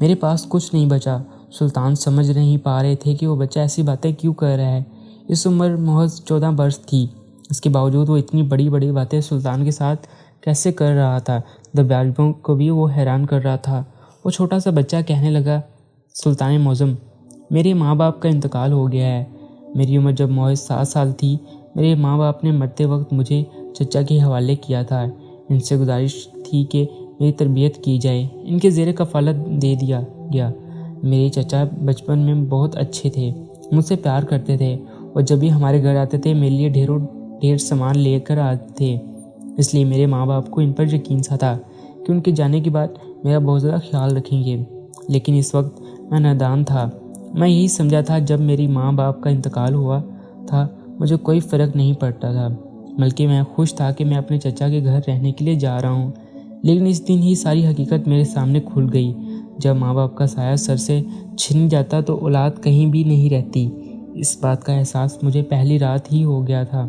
میرے پاس کچھ نہیں بچا۔ سلطان سمجھ نہیں پا رہے تھے کہ وہ بچہ ایسی باتیں کیوں کر رہا ہے۔ اس عمر محض 14 برس تھی، اس کے باوجود وہ اتنی بڑی بڑی باتیں سلطان کے ساتھ کیسے کر رہا تھا؟ درباریوں کو بھی وہ حیران کر رہا تھا۔ وہ چھوٹا سا بچہ کہنے لگا، سلطان معظم، میرے ماں باپ کا انتقال ہو گیا ہے۔ میری عمر جب محض 7 سال تھی، میرے ماں باپ نے مرتے وقت مجھے چچا کے حوالے کیا تھا۔ ان سے گزارش تھی کہ میری تربیت کی جائے، ان کے زیر کفالت دے دیا گیا۔ میرے چچا بچپن میں بہت اچھے تھے، مجھ سے پیار کرتے تھے اور جب بھی ہمارے گھر آتے تھے میرے لیے ڈھیر سامان لے کر آتے تھے۔ اس لیے میرے ماں باپ کو ان پر یقین سا تھا کہ ان کے جانے کے بعد میرا بہت زیادہ خیال رکھیں گے، لیکن اس وقت میں نادان تھا۔ میں یہی سمجھا تھا جب میری ماں باپ کا انتقال ہوا تھا مجھے کوئی فرق نہیں پڑتا تھا، بلکہ میں خوش تھا کہ میں اپنے چچا کے گھر رہنے کے لیے جا رہا ہوں۔ لیکن اس دن ہی ساری حقیقت میرے سامنے کھل گئی۔ جب ماں باپ کا سایہ سر سے چھن جاتا تو اولاد کہیں بھی نہیں رہتی۔ اس بات کا احساس مجھے پہلی رات ہی ہو گیا تھا۔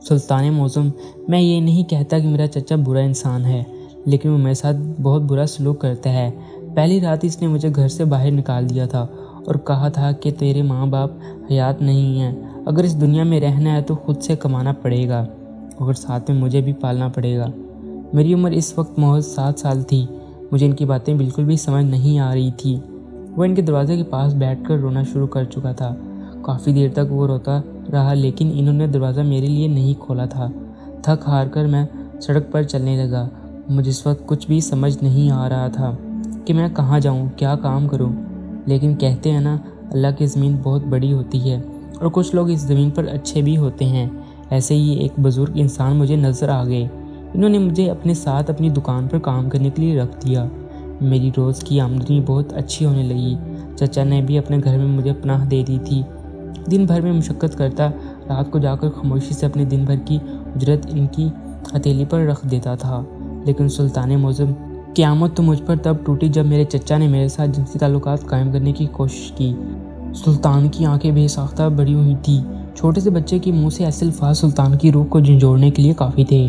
سلطان معظم، میں یہ نہیں کہتا کہ میرا چچا برا انسان ہے، لیکن وہ میرے ساتھ بہت برا سلوک کرتا ہے۔ پہلی رات اس نے مجھے گھر سے باہر نکال دیا تھا اور کہا تھا کہ تیرے ماں باپ حیات نہیں ہیں، اگر اس دنیا میں رہنا ہے تو خود سے کمانا پڑے گا اور ساتھ میں مجھے بھی پالنا پڑے گا۔ میری عمر اس وقت محض 7 سال تھی، مجھے ان کی باتیں بالکل بھی سمجھ نہیں آ رہی تھی۔ وہ ان کے دروازے کے پاس بیٹھ کر رونا شروع کر چکا تھا۔ کافی دیر تک وہ روتا رہا لیکن انہوں نے دروازہ میرے لیے نہیں کھولا تھا۔ تھک ہار کر میں سڑک پر چلنے لگا۔ مجھے اس وقت کچھ بھی سمجھ نہیں آ رہا تھا کہ میں کہاں جاؤں، کیا کام کروں، لیکن کہتے ہیں نا، اللہ کی زمین بہت بڑی ہوتی ہے اور کچھ لوگ اس زمین پر اچھے بھی ہوتے ہیں۔ ایسے ہی ایک بزرگ انسان مجھے نظر آ گئے۔ انہوں نے مجھے اپنے ساتھ اپنی دکان پر کام کرنے کے لیے رکھ دیا۔ میری روز کی آمدنی بہت اچھی ہونے لگی۔ چچا نے بھی اپنے گھر میں مجھے پناہ دے دی تھی۔ دن بھر میں مشقت کرتا، رات کو جا کر خاموشی سے اپنے دن بھر کی اجرت ان کی ہتھیلی پر رکھ دیتا تھا۔ لیکن سلطان معظم، قیامت تو مجھ پر تب ٹوٹی جب میرے چچا نے میرے ساتھ جنسی تعلقات قائم کرنے کی کوشش کی۔ سلطان کی آنکھیں بے ساختہ بڑی ہوئی تھی۔ چھوٹے سے بچے کے منہ سے ایسے الفاظ سلطان کی روح کو جھنجھوڑنے کے لیے کافی تھے۔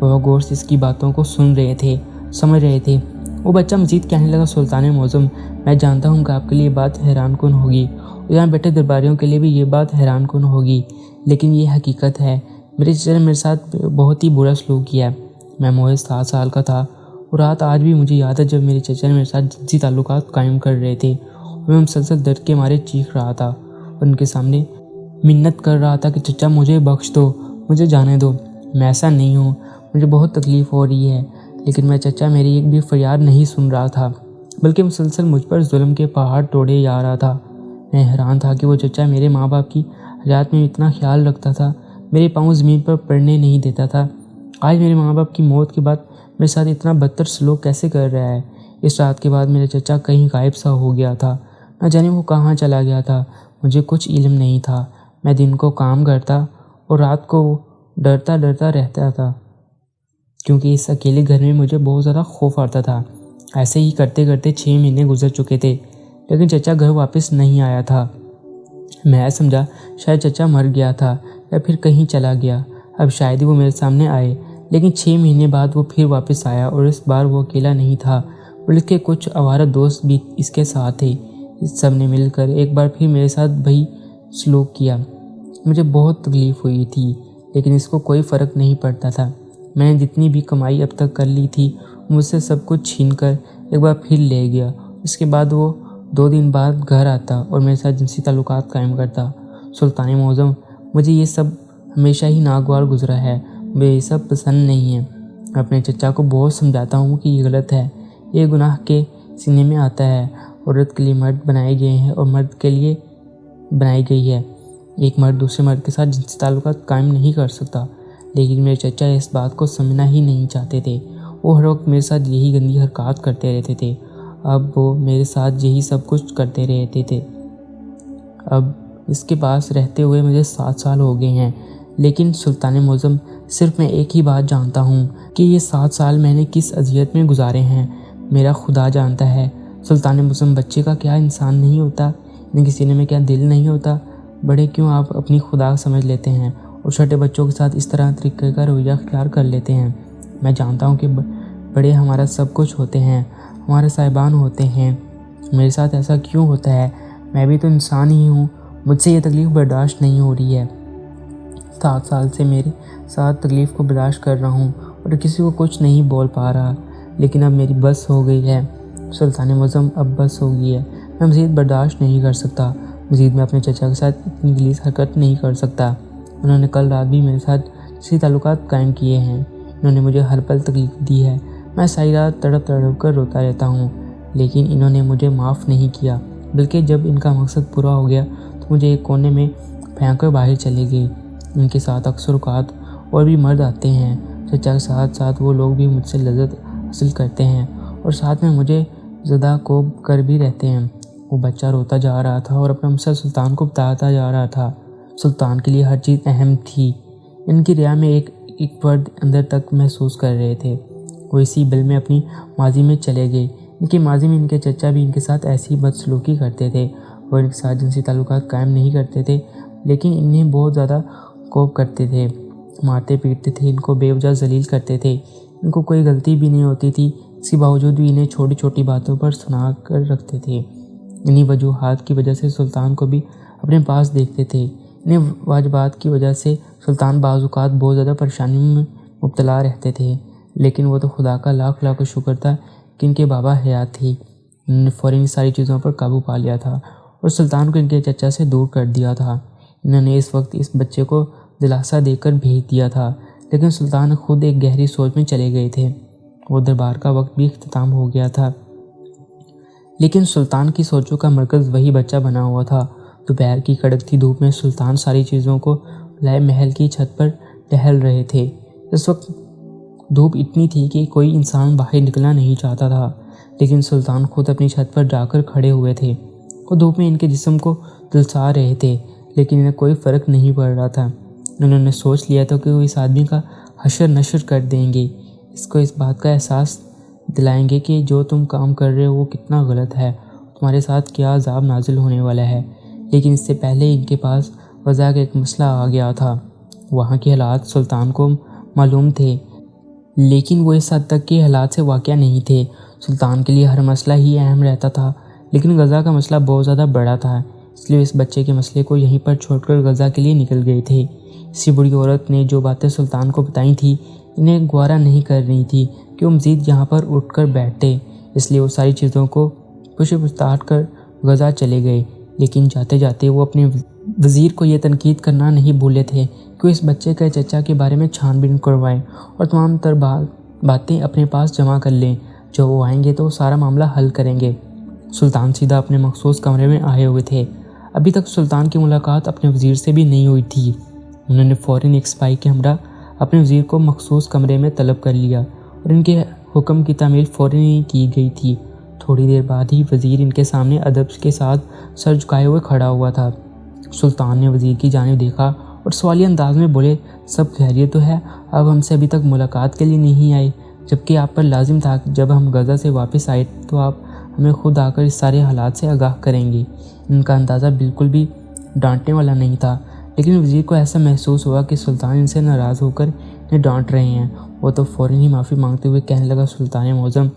وہ غور سے اس کی باتوں کو سن رہے تھے، سمجھ رہے تھے۔ وہ بچہ مزید کہنے لگا، سلطان معظم، میں جانتا ہوں کہ آپ کے لیے یہ بات حیران کن ہوگی اور یہاں بیٹھے درباریوں کے لیے بھی یہ بات حیران کن ہوگی، لیکن یہ حقیقت ہے۔ میرے چچا نے میرے ساتھ بہت ہی برا سلوک کیا۔ میں محض 7 سال کا تھا اور رات آج بھی مجھے یاد ہے جب میرے چچا نے میرے ساتھ جنسی تعلقات قائم کر رہے تھے اور میں مسلسل درد کے مارے چیخ رہا تھا اور ان کے سامنے منت کر رہا تھا کہ چچا مجھے بخش دو، مجھے جانے دو، میں ایسا نہیں ہوں، مجھے بہت تکلیف ہو رہی ہے۔ لیکن میں چچا میری ایک بھی فریاد نہیں سن رہا تھا، بلکہ مسلسل مجھ پر ظلم کے پہاڑ توڑے جا رہا تھا۔ میں حیران تھا کہ وہ چچا میرے ماں باپ کی حیات میں اتنا خیال رکھتا تھا، میرے پاؤں زمین پر پڑنے نہیں دیتا تھا، آج میرے ماں باپ کی موت کے بعد میرے ساتھ اتنا بدتر سلوک کیسے کر رہا ہے۔ اس رات کے بعد میرا چچا کہیں غائب سا ہو گیا تھا، نہ جانے وہ کہاں چلا گیا تھا۔ مجھے کچھ علم نہیں تھا۔ میں دن کو کام کرتا اور رات کو ڈرتا رہتا تھا، کیونکہ اس اکیلے گھر میں مجھے بہت زیادہ خوف آتا تھا۔ ایسے ہی کرتے کرتے 6 مہینے گزر چکے تھے، لیکن چچا گھر واپس نہیں آیا تھا۔ میں سمجھا شاید چچا مر گیا تھا یا پھر کہیں چلا گیا، اب شاید ہی وہ میرے سامنے آئے۔ لیکن 6 مہینے بعد وہ پھر واپس آیا اور اس بار وہ اکیلا نہیں تھا، بلکہ کچھ آوارہ دوست بھی اس کے ساتھ تھے۔ اس سب نے مل کر ایک بار پھر میرے ساتھ وہی سلوک کیا۔ مجھے بہت تکلیف ہوئی تھی، لیکن اس کو کوئی فرق نہیں پڑتا تھا۔ میں نے جتنی بھی کمائی اب تک کر لی تھی مجھ سے سب کچھ چھین کر ایک بار پھر لے گیا۔ اس کے بعد وہ 2 دن بعد گھر آتا اور میرے ساتھ جنسی تعلقات قائم کرتا۔ سلطان معظم، مجھے یہ سب ہمیشہ ہی ناگوار گزرا ہے، مجھے یہ سب پسند نہیں ہے۔ میں اپنے چچا کو بہت سمجھاتا ہوں کہ یہ غلط ہے، یہ گناہ کے سینے میں آتا ہے۔ عورت کے لیے مرد بنائے گئے ہیں اور مرد کے لیے بنائی گئی ہے۔ ایک مرد دوسرے مرد کے ساتھ جنسی تعلقات قائم نہیں کر سکتا، لیکن میرے چچا اس بات کو سمجھنا ہی نہیں چاہتے تھے۔ وہ ہر وقت میرے ساتھ یہی گندی حرکات کرتے رہتے تھے۔ اب وہ میرے ساتھ یہی سب کچھ کرتے رہتے تھے۔ اب اس کے پاس رہتے ہوئے مجھے 7 سال ہو گئے ہیں، لیکن سلطان معظم، صرف میں ایک ہی بات جانتا ہوں کہ یہ 7 سال میں نے کس اذیت میں گزارے ہیں، میرا خدا جانتا ہے۔ سلطان معظم، بچے کا کیا انسان نہیں ہوتا، ان کے سینے میں کیا دل نہیں ہوتا؟ بڑے کیوں آپ اپنی خدا سمجھ لیتے ہیں اور چھوٹے بچوں کے ساتھ اس طرح طریقے کا رویہ اختیار کر لیتے ہیں؟ میں جانتا ہوں کہ بڑے ہمارا سب کچھ ہوتے ہیں، ہمارے صاحبان ہوتے ہیں، میرے ساتھ ایسا کیوں ہوتا ہے؟ میں بھی تو انسان ہی ہوں، مجھ سے یہ تکلیف برداشت نہیں ہو رہی ہے۔ 7 سال سے میرے ساتھ تکلیف کو برداشت کر رہا ہوں اور کسی کو کچھ نہیں بول پا رہا، لیکن اب میری بس ہو گئی ہے سلطان معظم، اب بس ہو گئی ہے۔ میں مزید برداشت نہیں کر سکتا، مزید میں اپنے چچا کے ساتھ اتنی غلیظ حرکت نہیں کر سکتا۔ انہوں نے کل رات بھی میرے ساتھ اسی تعلقات قائم کیے ہیں، انہوں نے مجھے ہر پل تکلیف دی ہے، میں ساری رات تڑپ تڑپ کر روتا رہتا ہوں، لیکن انہوں نے مجھے معاف نہیں کیا، بلکہ جب ان کا مقصد پورا ہو گیا تو مجھے ایک کونے میں پھینک کر باہر چلے گئے۔ ان کے ساتھ اکثر اوقات اور بھی مرد آتے ہیں، چچا کے ساتھ ساتھ وہ لوگ بھی مجھ سے لذت حاصل کرتے ہیں اور ساتھ میں مجھے زدہ کوب کر بھی رہتے ہیں۔ وہ بچہ روتا جا رہا تھا اور اپنا مسئلہ سلطان کو بتاتا جا رہا تھا۔ سلطان کے لیے ہر چیز اہم تھی، ان کی رعایا میں ایک فرد اندر تک محسوس کر رہے تھے۔ وہ اسی بل میں اپنی ماضی میں چلے گئے۔ ان کے ماضی میں ان کے چچا بھی ان کے ساتھ ایسی بدسلوکی کرتے تھے، وہ ان کے ساتھ جنسی تعلقات قائم نہیں کرتے تھے، لیکن انہیں بہت زیادہ کوب کرتے تھے، مارتے پیٹتے تھے، ان کو بے وجہ ذلیل کرتے تھے۔ ان کو کوئی غلطی بھی نہیں ہوتی تھی، اس کے باوجود بھی انہیں چھوٹی چھوٹی باتوں پر سنا کر رکھتے تھے۔ انہی وجوہات کی وجہ سے سلطان کو بھی اپنے پاس دیکھتے تھے۔ انہیں واجبات کی وجہ سے سلطان بعض اوقات بہت زیادہ پریشانیوں میں مبتلا رہتے تھے، لیکن وہ تو خدا کا لاکھ لاکھ شکر تھا کہ ان کے بابا حیات تھی۔ انہوں نے فوراً ساری چیزوں پر قابو پا لیا تھا اور سلطان کو ان کے چچا سے دور کر دیا تھا۔ انہوں نے اس وقت اس بچے کو دلاسا دے کر بھیج دیا تھا، لیکن سلطان خود ایک گہری سوچ میں چلے گئے تھے۔ وہ دربار کا وقت بھی اختتام ہو گیا تھا، لیکن سلطان کی سوچوں کا مرکز وہی بچہ بنا ہوا تھا۔ دوپہر کی کڑکتی دھوپ میں سلطان ساری چیزوں کو لائے محل کی چھت پر ٹہل رہے تھے۔ اس وقت دھوپ اتنی تھی کہ کوئی انسان باہر نکلنا نہیں چاہتا تھا، لیکن سلطان خود اپنی چھت پر جا کر کھڑے ہوئے تھے۔ وہ دھوپ میں ان کے جسم کو جلسا رہے تھے، لیکن انہیں کوئی فرق نہیں پڑ رہا تھا۔ انہوں نے سوچ لیا تھا کہ وہ اس آدمی کا حشر نشر کر دیں گے، اس کو اس بات کا احساس دلائیں گے کہ جو تم کام کر رہے ہو وہ کتنا غلط ہے، تمہارے ساتھ کیا عذاب نازل ہونے والا ہے۔ لیکن اس سے پہلے ان کے پاس وضع کا ایک مسئلہ آ گیا تھا۔ وہاں کے حالات سلطان کو معلوم تھے، لیکن وہ اس حد تک کے حالات سے واقع نہیں تھے۔ سلطان کے لیے ہر مسئلہ ہی اہم رہتا تھا، لیکن غزہ کا مسئلہ بہت زیادہ بڑا تھا، اس لیے اس بچے کے مسئلے کو یہیں پر چھوڑ کر غزہ کے لیے نکل گئے تھے۔ اسی بڑی عورت نے جو باتیں سلطان کو بتائی تھیں، انہیں گوارا نہیں کر رہی تھی کہ وہ مزید یہاں پر اٹھ کر بیٹھے، اس لیے وہ ساری چیزوں کو پچھاڑ کر غزہ چلے گئے۔ لیکن جاتے جاتے وہ اپنے وزیر کو یہ تنقید کرنا نہیں بھولے تھے کہ وہ اس بچے کے چچا کے بارے میں چھان بین کروائیں اور تمام تر باتیں اپنے پاس جمع کر لیں، جو وہ آئیں گے تو سارا معاملہ حل کریں گے۔ سلطان سیدھا اپنے مخصوص کمرے میں آئے ہوئے تھے۔ ابھی تک سلطان کی ملاقات اپنے وزیر سے بھی نہیں ہوئی تھی۔ انہوں نے فوراً ایک سپاہی کے ہمراہ اپنے وزیر کو مخصوص کمرے میں طلب کر لیا اور ان کے حکم کی تعمیل فوراً ہی کی گئی تھی۔ تھوڑی دیر بعد ہی وزیر ان کے سامنے ادب کے ساتھ سر جھکائے ہوئے کھڑا ہوا تھا۔ سلطان نے وزیر کی جانب دیکھا اور سوالیہ انداز میں بولے، سب خیریت تو ہے؟ اب ہم سے ابھی تک ملاقات کے لیے نہیں آئے، جبکہ آپ پر لازم تھا کہ جب ہم غزہ سے واپس آئے تو آپ ہمیں خود آ کر اس سارے حالات سے آگاہ کریں گے۔ ان کا اندازہ بالکل بھی ڈانٹنے والا نہیں تھا، لیکن وزیر کو ایسا محسوس ہوا کہ سلطان ان سے ناراض ہو کر انہیں ڈانٹ رہے ہیں۔ وہ تو فوراً ہی معافی مانگتے ہوئے کہنے لگا، سلطان معظم،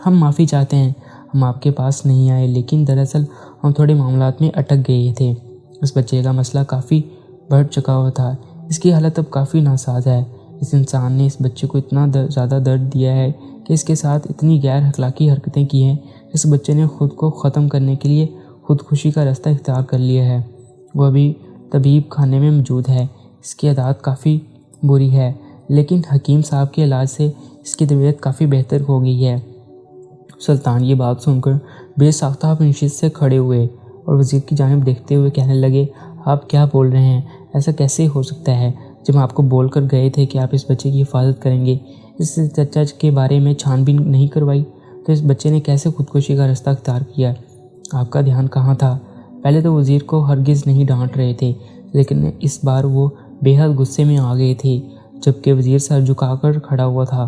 ہم معافی چاہتے ہیں، ہم آپ کے پاس نہیں آئے، لیکن دراصل ہم تھوڑے معاملات میں اٹک گئے تھے۔ اس بچے کا مسئلہ کافی بڑھ چکا ہوا تھا، اس کی حالت اب کافی ناساز ہے۔ اس انسان نے اس بچے کو اتنا زیادہ درد دیا ہے کہ اس کے ساتھ اتنی غیر اخلاقی حرکتیں کی ہیں، اس بچے نے خود کو ختم کرنے کے لیے خودکشی کا راستہ اختیار کر لیا ہے۔ وہ ابھی طبیب خانے میں موجود ہے، اس کی عادت کافی بری ہے، لیکن حکیم صاحب کے علاج سے اس کی طبیعت کافی بہتر ہو گئی ہے۔ سلطان یہ بات سن کر بے ساختہ اپنی نشست سے کھڑے ہوئے اور وزیر کی جانب دیکھتے ہوئے کہنے لگے، آپ کیا بول رہے ہیں؟ ایسا کیسے ہو سکتا ہے؟ جب آپ کو بول کر گئے تھے کہ آپ اس بچے کی حفاظت کریں گے، اس چچا کے بارے میں چھان بین نہیں کروائی، تو اس بچے نے کیسے خودکشی کا راستہ اختیار کیا؟ آپ کا دھیان کہاں تھا؟ پہلے تو وزیر کو ہرگز نہیں ڈانٹ رہے تھے، لیکن اس بار وہ بے حد غصے میں آ گئے تھے، جبکہ وزیر سر جھکا کر کھڑا ہوا تھا۔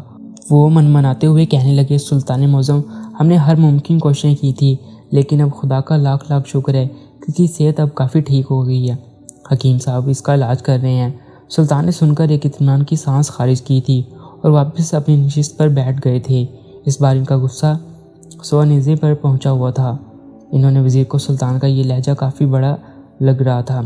وہ منمناتے ہوئے کہنے لگے، سلطان معظم، ہم نے ہر ممکن کوششیں کی تھی، لیکن اب خدا کا لاکھ لاکھ شکر ہے کہ اس کی صحت اب کافی ٹھیک ہو گئی ہے، حکیم صاحب اس کا علاج کر رہے ہیں۔ سلطان نے سن کر ایک اطمینان کی سانس خارج کی تھی اور واپس اپنی نشست پر بیٹھ گئے تھے۔ اس بار ان کا غصہ سوانیزے پر پہنچا ہوا تھا۔ انہوں نے وزیر کو سلطان کا یہ لہجہ کافی بڑا لگ رہا تھا۔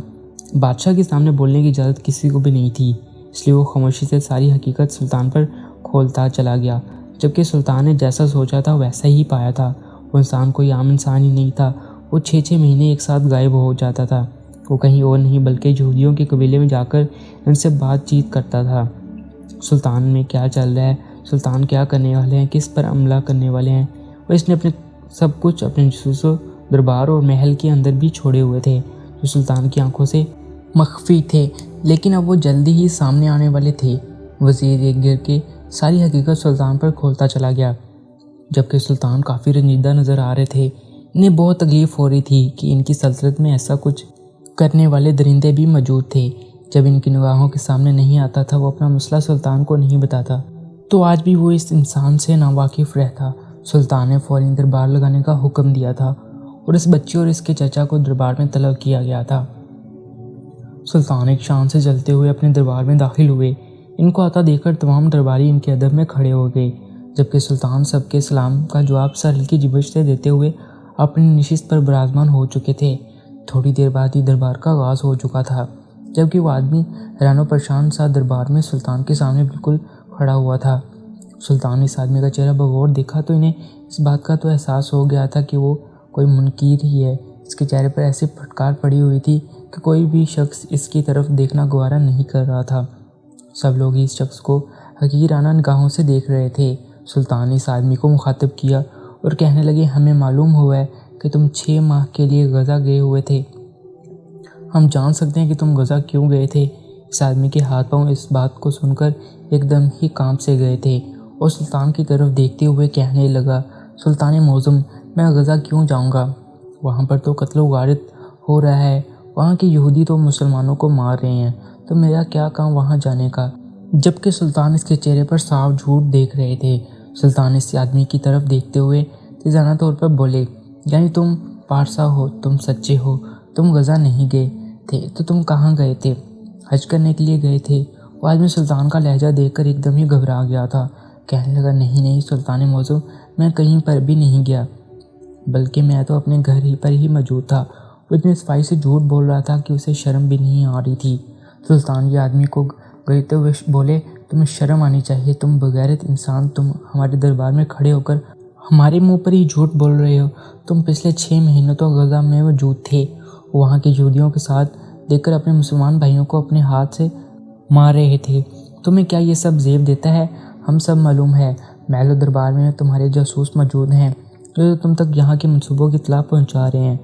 بادشاہ کے سامنے بولنے کی اجازت کسی کو بھی نہیں تھی، اس لیے وہ خاموشی سے ساری حقیقت سلطان پر کھولتا چلا گیا، جبکہ سلطان نے جیسا سوچا تھا ویسا ہی پایا تھا۔ وہ انسان کوئی عام انسان ہی نہیں تھا۔ وہ 6 مہینے ایک ساتھ غائب ہو جاتا تھا۔ وہ کہیں اور نہیں بلکہ یہودیوں کے قبیلے میں جا کر ان سے بات چیت کرتا تھا۔ سلطان میں کیا چل رہا ہے، سلطان کیا کرنے والے ہیں، کس پر حملہ کرنے والے ہیں، اور اس نے اپنے سب کچھ اپنے جاسوس و دربار اور محل کے اندر بھی چھوڑے ہوئے تھے، جو سلطان کی آنکھوں سے مخفی تھے، لیکن اب وہ جلدی ہی سامنے آنے والے تھے۔ وزیر ایک گر کے ساری حقیقت سلطان پر کھولتا چلا گیا، جبکہ سلطان کافی رنجیدہ نظر آ رہے تھے۔ انہیں بہت تکلیف ہو رہی تھی کہ ان کی سلطنت میں ایسا کچھ کرنے والے درندے بھی موجود تھے۔ جب ان کی نگاہوں کے سامنے نہیں آتا تھا وہ اپنا مسئلہ سلطان کو نہیں بتاتا، تو آج بھی وہ اس انسان سے ناواقف رہتا۔ سلطان نے فوری دربار لگانے کا حکم دیا تھا اور اس بچے اور اس کے چچا کو دربار میں طلب کیا گیا تھا۔ سلطان ایک شان سے جلتے ہوئے اپنے دربار میں داخل ہوئے۔ ان کو آتا دیکھ کر تمام درباری ان کے ادب میں کھڑے ہو گئے، جبکہ سلطان سب کے سلام کا جواب سر ہلکی جبش سے دیتے ہوئے اپنی نشست پر براجمان ہو چکے تھے۔ تھوڑی دیر بعد ہی دربار کا آغاز ہو چکا تھا، جبکہ وہ آدمی حیران و پریشان سا دربار میں سلطان کے سامنے بالکل کھڑا ہوا تھا۔ سلطان نے اس آدمی کا چہرہ بغور دیکھا تو انہیں اس بات کا تو احساس ہو گیا تھا کہ وہ کوئی منکر ہی ہے۔ اس کے چہرے پر ایسی پھٹکار پڑی ہوئی تھی کہ کوئی بھی شخص اس کی طرف دیکھنا گوارا نہیں کر رہا تھا۔ سب لوگ اس شخص کو حقیرانہ نگاہوں سے دیکھ رہے تھے۔ سلطان نے اس آدمی کو مخاطب کیا اور کہنے لگے، ہمیں معلوم ہوا ہے کہ تم 6 ماہ کے لیے غزہ گئے ہوئے تھے۔ ہم جان سکتے ہیں کہ تم غزہ کیوں گئے تھے؟ اس آدمی کے ہاتھ پاؤں اس بات کو سن کر ایک دم ہی کانپ سے گئے تھے اور سلطان کی طرف دیکھتے ہوئے کہنے لگا، سلطان معظم، میں غزہ کیوں جاؤں گا؟ وہاں پر تو قتل و غارت ہو رہا ہے، وہاں کے یہودی تو مسلمانوں کو مار رہے ہیں، تو میرا کیا کام وہاں جانے کا؟ جبکہ سلطان اس کے چہرے پر صاف جھوٹ دیکھ رہے تھے۔ سلطان اس آدمی کی طرف دیکھتے ہوئے تیزانہ طور پر بولے، یعنی تم پارسا ہو، تم سچے ہو، تم غزہ نہیں گئے تھے، تو تم کہاں گئے تھے؟ حج کرنے کے لیے گئے تھے؟ وہ آدمی سلطان کا لہجہ دیکھ کر ایک دم ہی گھبرا گیا تھا، کہنے لگا، نہیں سلطان معظم، میں کہیں پر بھی نہیں گیا، بلکہ میں تو اپنے گھر ہی پر ہی موجود تھا۔ وہ اتنی صفائی سے جھوٹ بول رہا تھا کہ اسے شرم بھی نہیں آ رہی تھی۔ سلطان یہ آدمی کو گرتے ہوئے بولے، تمہیں شرم آنی چاہیے، تم بغیرت انسان، تم ہمارے دربار میں کھڑے ہو کر ہمارے منہ پر ہی جھوٹ بول رہے ہو۔ تم پچھلے 6 مہینوں تو غزہ میں موجود تھے، وہاں کے یہودیوں کے ساتھ دیکھ کر اپنے مسلمان بھائیوں کو اپنے ہاتھ سے مار رہے تھے۔ تمہیں کیا یہ سب زیب دیتا ہے؟ ہم سب معلوم ہے، محل و دربار میں تمہارے جاسوس موجود ہیں جو تم تک یہاں کے منصوبوں کی اطلاع پہنچا رہے ہیں۔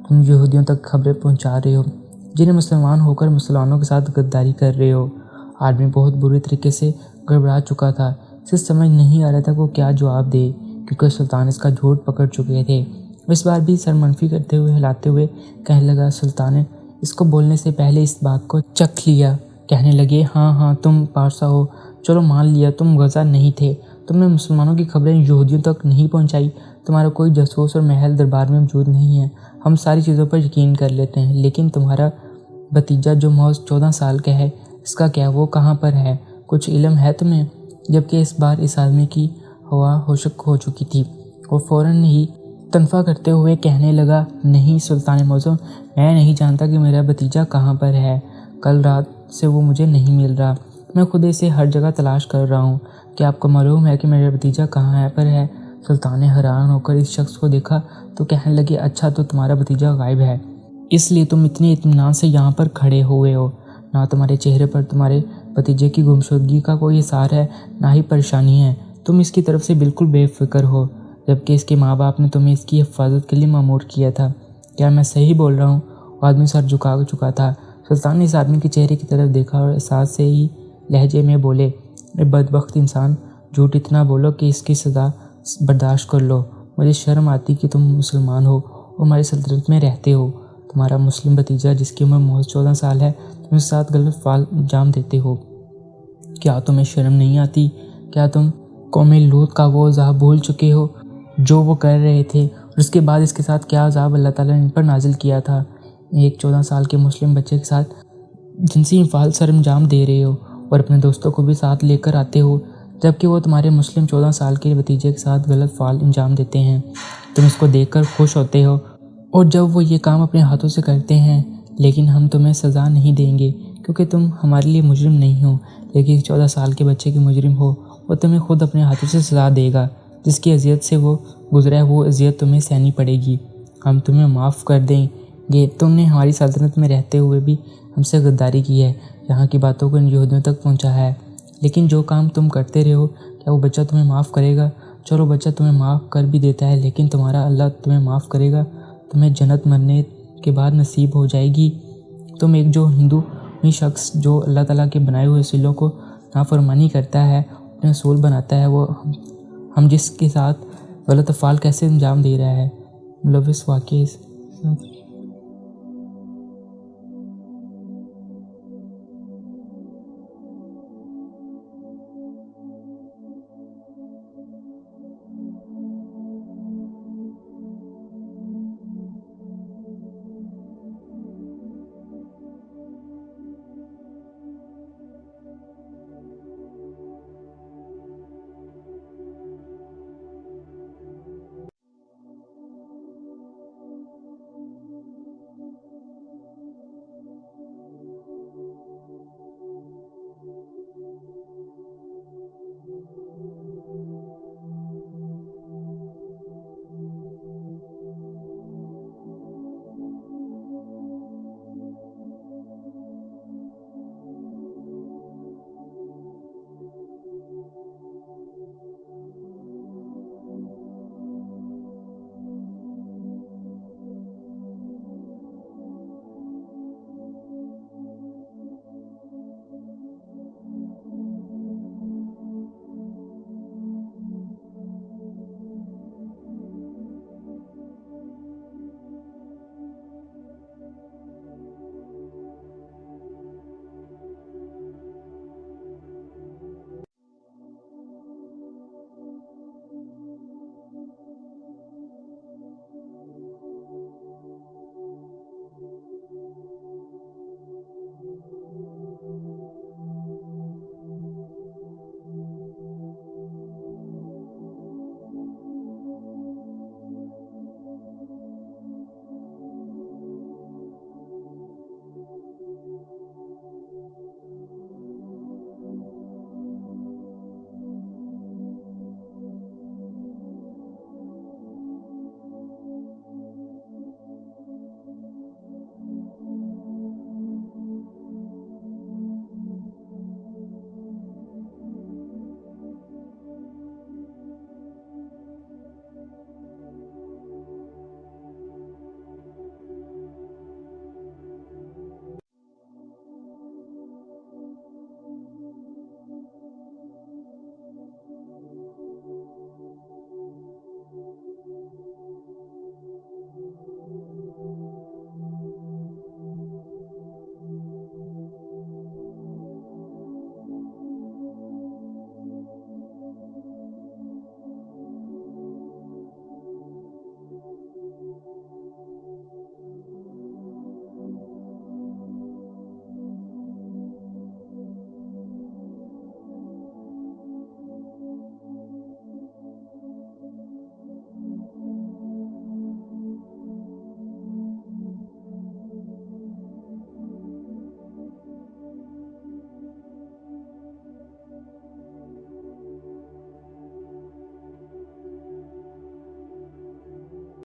تم یہودیوں تک خبریں پہنچا رہے ہو جنہیں مسلمان ہو کر مسلمانوں کے ساتھ غداری کر رہے ہو۔ آدمی بہت بری طریقے سے گڑبڑا چکا تھا، اسے سمجھ نہیں آ رہا تھا کہ وہ کیا جواب دے، کیونکہ سلطان اس کا جھوٹ پکڑ چکے تھے۔ اس بار بھی سر منفی کرتے ہوئے ہلاتے ہوئے کہنے لگا، سلطان نے اس کو بولنے سے پہلے اس بات کو چکھ لیا، کہنے لگے، ہاں تم پارسا ہو، چلو مان لیا تم غزہ نہیں تھے، تم نے مسلمانوں کی خبریں یہودیوں تک نہیں پہنچائی، تمہارا کوئی جاسوس اور محل دربار میں موجود نہیں ہے، ہم ساری چیزوں پر یقین کر لیتے ہیں، لیکن تمہارا بھتیجا جو محض 14 سال کا ہے، اس کا کیا؟ وہ کہاں پر ہے؟ کچھ علم ہے تمہیں؟ جبکہ اس بار اس آدمی کی ہوا ہوشک ہو چکی تھی۔ وہ فوراً ہی تنفع کرتے ہوئے کہنے لگا، نہیں سلطان معظم، میں نہیں جانتا کہ میرا بھتیجا کہاں پر ہے، کل رات سے وہ مجھے نہیں مل رہا، میں خود اسے ہر جگہ تلاش کر رہا ہوں، کیا آپ کو معلوم ہے کہ میرا بھتیجا کہاں پر ہے؟ سلطان نے حیران ہو کر اس شخص کو دیکھا تو کہنے لگے، اچھا تو تمہارا بھتیجا غائب ہے، اس لیے تم اتنے اطمینان سے یہاں پر کھڑے ہوئے ہو، نہ تمہارے چہرے پر تمہارے بھتیجے کی گمشدگی کا کوئی اثر ہے، نہ ہی پریشانی ہے، تم اس کی طرف سے بالکل بے فکر ہو، جبکہ اس کے ماں باپ نے تمہیں اس کی حفاظت کے لیے مامور کیا تھا، کیا میں صحیح بول رہا ہوں؟ وہ آدمی سر جھکا چکا تھا۔ سلطان نے اس آدمی کے چہرے کی طرف دیکھا اور احساس سے ہی لہجے میں بولے، اے بدبخت انسان، جھوٹ اتنا بولو کہ اس کی سزا برداشت کر لو، مجھے شرم آتی کہ تم مسلمان ہو اور ہماری سلطنت میں رہتے ہو، تمہارا مسلم بھتیجا جس کی عمر محض 14 سال ہے، تم اس ساتھ غلط فعل انجام دیتے ہو، کیا تمہیں شرم نہیں آتی؟ کیا تم قوم لوط کا وہ عذاب بھول چکے ہو جو وہ کر رہے تھے، اور اس کے بعد اس کے ساتھ کیا عذاب اللہ تعالیٰ نے ان پر نازل کیا تھا؟ ایک 14 سال کے مسلم بچے کے ساتھ جنسی انفعال سر انجام دے رہے ہو اور اپنے دوستوں کو بھی ساتھ لے کر آتے ہو جبکہ وہ تمہارے مسلم 14 سال کے بھتیجے کے ساتھ غلط فعل انجام دیتے ہیں۔ تم اس کو دیکھ کر خوش ہوتے ہو، اور جب وہ یہ کام اپنے ہاتھوں سے کرتے ہیں، لیکن ہم تمہیں سزا نہیں دیں گے کیونکہ تم ہمارے لیے مجرم نہیں ہو، لیکن 14 سال کے بچے کے مجرم ہو، وہ تمہیں خود اپنے ہاتھوں سے سزا دے گا۔ جس کی اذیت سے وہ گزرا ہے وہ اذیت تمہیں سہنی پڑے گی۔ ہم تمہیں معاف کر دیں گے۔ تم نے ہماری سلطنت میں رہتے ہوئے بھی ہم سے غداری کی ہے، یہاں کی باتوں کو ان یہودیوں تک پہنچا ہے، لیکن جو کام تم کرتے رہے ہو، کیا وہ بچہ تمہیں معاف کرے گا؟ چلو بچہ تمہیں معاف کر بھی دیتا ہے، لیکن تمہارا اللہ تمہیں معاف کرے گا؟ تمہیں جنت مرنے کے بعد نصیب ہو جائے گی۔ تم ایک جو ہندو شخص جو اللہ تعالیٰ کے بنائے ہوئے اصولوں کو نافرمانی کرتا ہے، اپنے اصول بناتا ہے، وہ ہم جس کے ساتھ غلط افعال کیسے انجام دے رہا ہے، ملوث واقعے